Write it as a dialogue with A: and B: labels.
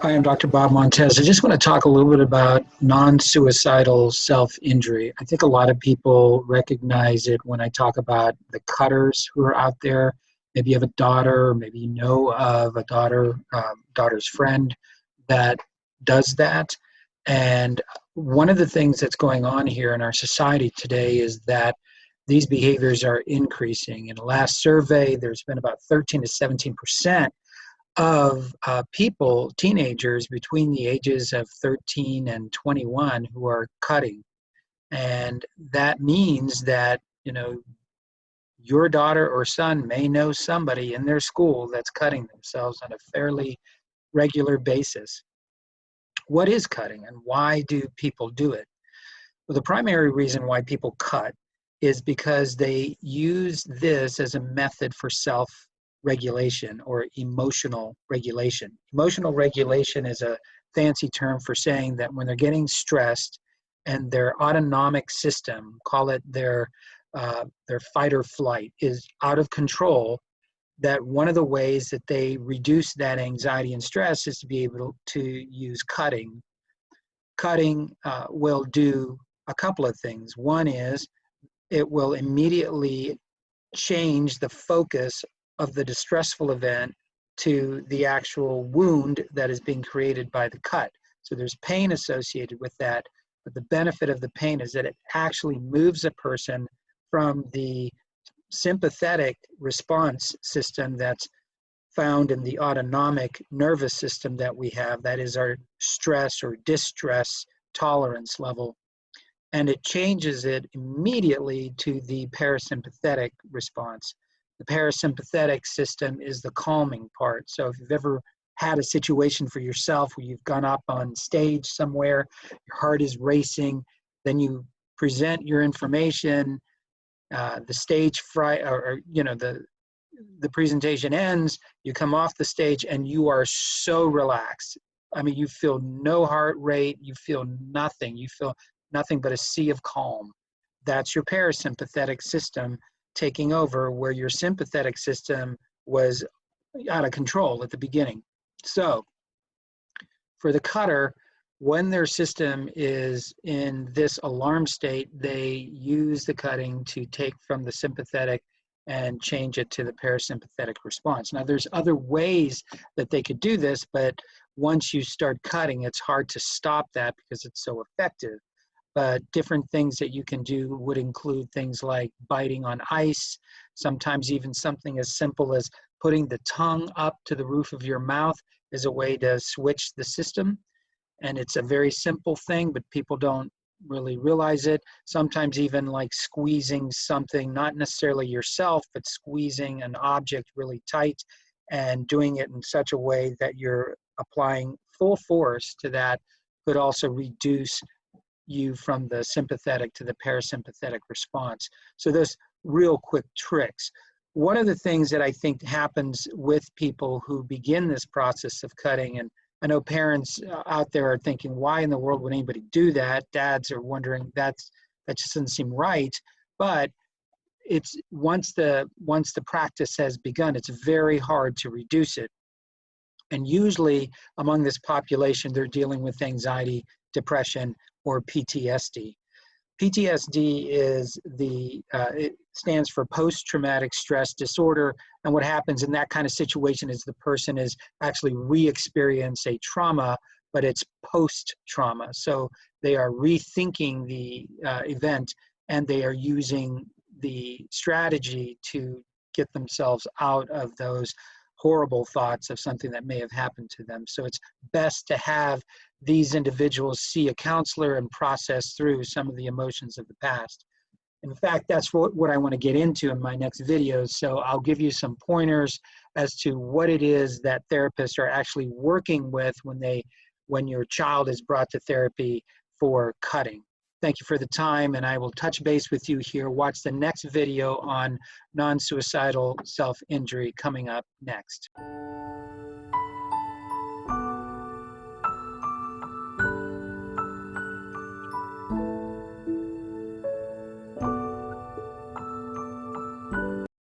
A: Hi, I'm Dr. Bob Montes. I just want to talk a little bit about non-suicidal self-injury. I think a lot of people recognize it when I talk about the cutters who are out there. Maybe you have a daughter, or maybe you know of a daughter's friend that does that. And one of the things that's going on here in our society today is that these behaviors are increasing. In the last survey, there's been about 13 to 17% of people, teenagers between the ages of 13 and 21 who are cutting. And that means that, your daughter or son may know somebody in their school that's cutting themselves on a fairly regular basis. What is cutting and why do people do it? Well, the primary reason why people cut is because they use this as a method for self-regulation or emotional regulation. Emotional regulation is a fancy term for saying that when they're getting stressed and their autonomic system, call it their fight or flight, is out of control, that one of the ways that they reduce that anxiety and stress is to be able to use cutting. Cutting will do a couple of things. One is it will immediately change the focus of the distressful event to the actual wound that is being created by the cut. So there's pain associated with that, but the benefit of the pain is that it actually moves a person from the sympathetic response system that's found in the autonomic nervous system that we have, that is our stress or distress tolerance level, and it changes it immediately to the parasympathetic response. The parasympathetic system is the calming part. So if you've ever had a situation for yourself where you've gone up on stage somewhere, your heart is racing, then you present your information, the stage fright, the presentation ends, you come off the stage and you are so relaxed. I mean, you feel no heart rate, you feel nothing, you feel nothing but a sea of calm. That's your parasympathetic system taking over where your sympathetic system was out of control at the beginning. So for the cutter, when their system is in this alarm state, they use the cutting to take from the sympathetic and change it to the parasympathetic response. Now, there's other ways that they could do this, but once you start cutting, it's hard to stop that because it's so effective. But different things that you can do would include things like biting on ice, sometimes even something as simple as putting the tongue up to the roof of your mouth is a way to switch the system. And it's a very simple thing, but people don't really realize it. Sometimes even like squeezing something, not necessarily yourself, but squeezing an object really tight and doing it in such a way that you're applying full force to that could also reduce you from the sympathetic to the parasympathetic response. So those real quick tricks. One of the things that I think happens with people who begin this process of cutting, and I know parents out there are thinking, why in the world would anybody do that? Dads are wondering, that just doesn't seem right. But it's once the practice has begun, it's very hard to reduce it. And usually among this population, they're dealing with anxiety, depression, or PTSD. PTSD is it stands for post-traumatic stress disorder. And what happens in that kind of situation is the person is actually re-experience a trauma, but it's post-trauma. So they are rethinking the event and they are using the strategy to get themselves out of those horrible thoughts of something that may have happened to them. So it's best to have these individuals see a counselor and process through some of the emotions of the past. In fact, that's what I want to get into in my next video. So I'll give you some pointers as to what it is that therapists are actually working with when your child is brought to therapy for cutting. Thank you for the time, and I will touch base with you here. Watch the next video on non-suicidal self-injury coming up next.